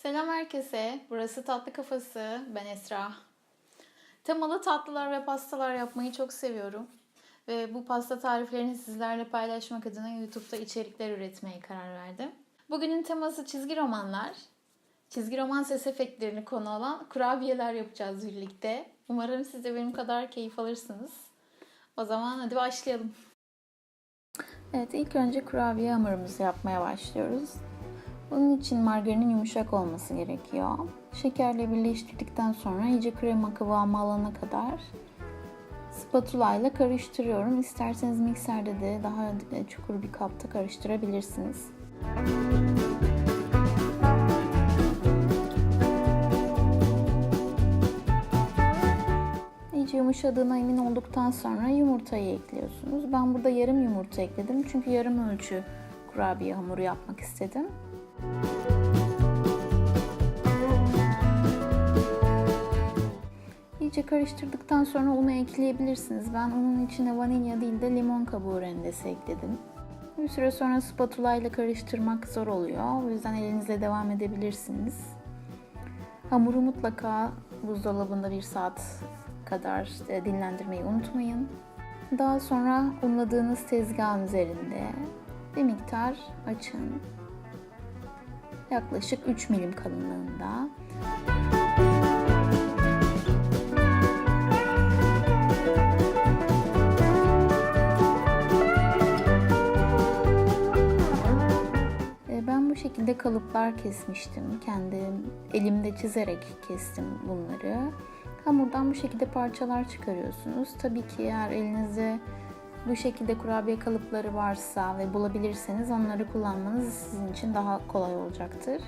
Selam herkese. Burası Tatlı Kafası. Ben Esra. Temalı tatlılar ve pastalar yapmayı çok seviyorum. Ve bu pasta tariflerini sizlerle paylaşmak adına YouTube'da içerikler üretmeye karar verdim. Bugünün teması çizgi romanlar. Çizgi roman ses efektlerini konu alan kurabiyeler yapacağız birlikte. Umarım siz de benim kadar keyif alırsınız. O zaman hadi başlayalım. Evet, ilk önce kurabiye hamurumuzu yapmaya başlıyoruz. Bunun için margarinin yumuşak olması gerekiyor. Şekerle birleştirdikten sonra iyice krema kıvamı alana kadar spatula ile karıştırıyorum. İsterseniz mikserde de daha çukur bir kapta karıştırabilirsiniz. İyice yumuşadığına emin olduktan sonra yumurtayı ekliyorsunuz. Ben burada yarım yumurta ekledim çünkü yarım ölçü kurabiye hamuru yapmak istedim. İyice karıştırdıktan sonra unu ekleyebilirsiniz. Ben unun içine vanilya değil de limon kabuğu rendesi ekledim. Bir süre sonra spatula ile karıştırmak zor oluyor. O yüzden elinizle devam edebilirsiniz. Hamuru mutlaka buzdolabında 1 saat kadar dinlendirmeyi unutmayın. Daha sonra unladığınız tezgahın üzerinde bir miktar açın. Yaklaşık 3 milim kalınlığında. Ben bu şekilde kalıplar kesmiştim. Kendim elimde çizerek kestim bunları. Hamurdan bu şekilde parçalar çıkarıyorsunuz. Tabii ki eğer elinizde bu şekilde kurabiye kalıpları varsa ve bulabilirseniz onları kullanmanız sizin için daha kolay olacaktır.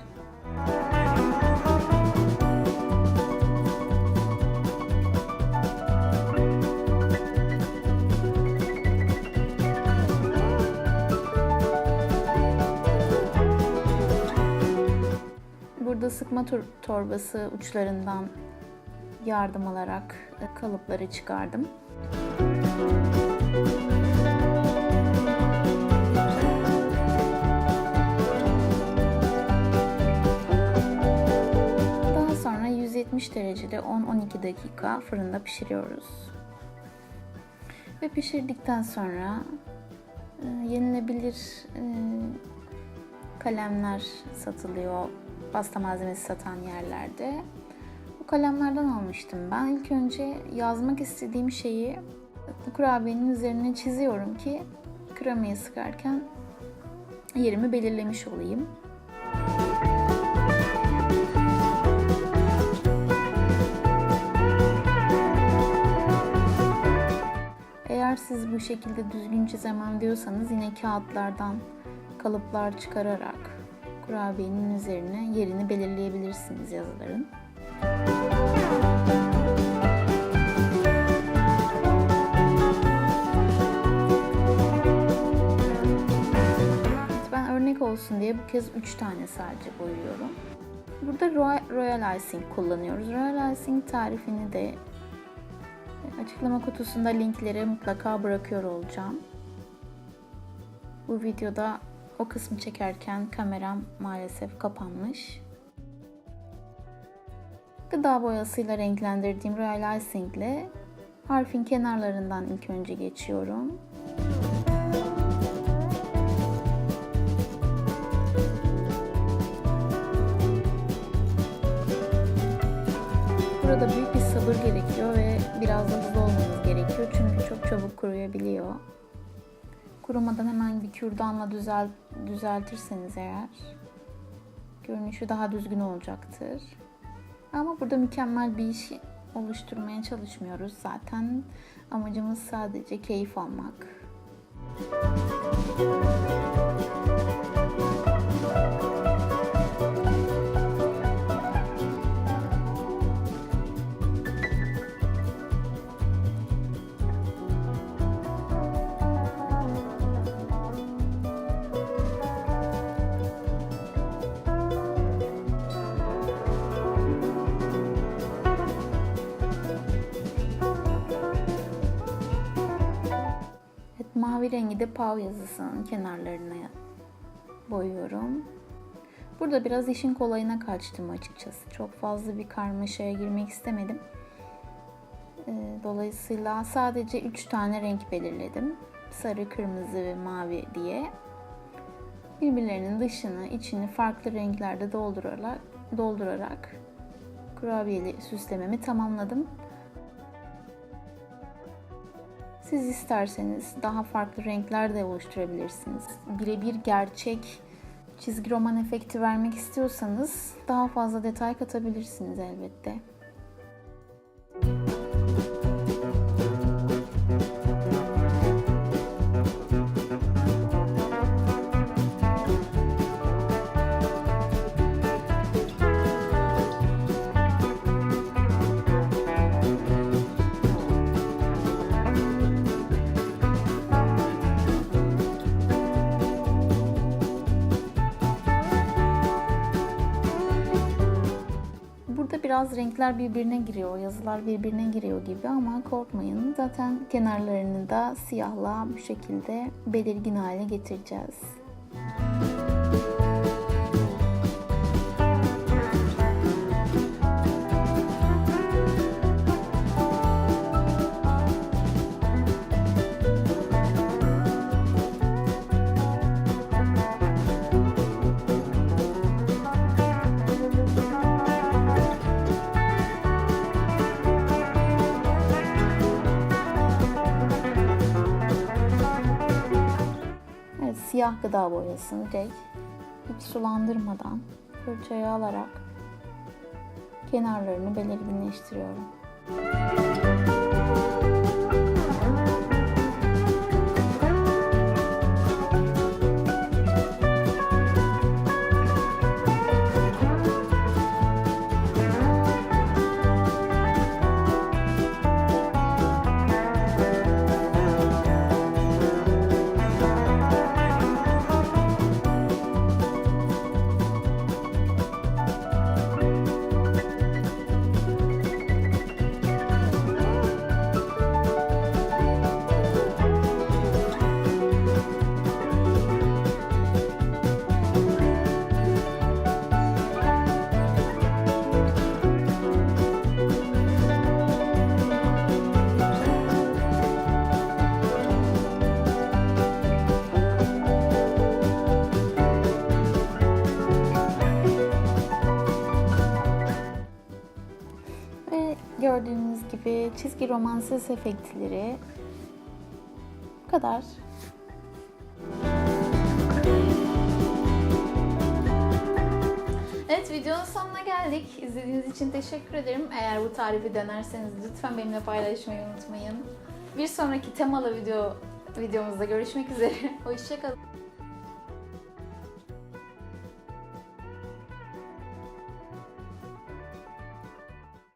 Burada sıkma torbası uçlarından yardım alarak kalıpları çıkardım. Daha sonra 170 derecede 10-12 dakika fırında pişiriyoruz. Ve pişirdikten sonra yenilebilir kalemler satılıyor pasta malzemesi satan yerlerde. Bu kalemlerden almıştım ben. İlk önce yazmak istediğim şeyi kurabiyenin üzerine çiziyorum ki kremayı sıkarken yerimi belirlemiş olayım. Eğer siz bu şekilde düzgün çizemem diyorsanız yine kağıtlardan kalıplar çıkararak kurabiyenin üzerine yerini belirleyebilirsiniz yazıların. Ben örnek olsun diye bu kez 3 tane sadece boyuyorum. Burada Royal Icing kullanıyoruz. Royal Icing tarifini de açıklama kutusunda linkleri mutlaka bırakıyor olacağım. Bu videoda o kısmı çekerken kameram maalesef kapanmış. Gıda boyasıyla renklendirdiğim Royal Icing ile harfin kenarlarından ilk önce geçiyorum. Burada büyük bir sabır gerekiyor ve biraz da hızlı olmanız gerekiyor çünkü çok çabuk kuruyabiliyor. Kurumadan hemen bir kürdanla düzeltirseniz eğer görünüşü daha düzgün olacaktır. Ama burada mükemmel bir iş oluşturmaya çalışmıyoruz. Zaten amacımız sadece keyif almak. Mavi rengi de PAV yazısının kenarlarına boyuyorum. Burada biraz işin kolayına kaçtım açıkçası. Çok fazla bir karmaşaya girmek istemedim. Dolayısıyla sadece 3 tane renk belirledim. Sarı, kırmızı ve mavi diye. Birbirlerinin dışını, içini farklı renklerde doldurarak kurabiyeli süslememi tamamladım. Siz isterseniz daha farklı renkler de oluşturabilirsiniz. Birebir gerçek çizgi roman efekti vermek istiyorsanız daha fazla detay katabilirsiniz elbette. Burada biraz renkler birbirine giriyor, yazılar birbirine giriyor gibi ama korkmayın. Zaten kenarlarını da siyahla bu şekilde belirgin hale getireceğiz. Siyah gıda boyasını direkt hiç sulandırmadan fırçaya alarak kenarlarını belirginleştiriyorum. Gördüğünüz gibi çizgi roman ses efektleri bu kadar. Evet, videonun sonuna geldik. İzlediğiniz için teşekkür ederim. Eğer bu tarifi denerseniz lütfen benimle paylaşmayı unutmayın. Bir sonraki temalı videomuzda görüşmek üzere. Hoşça kalın.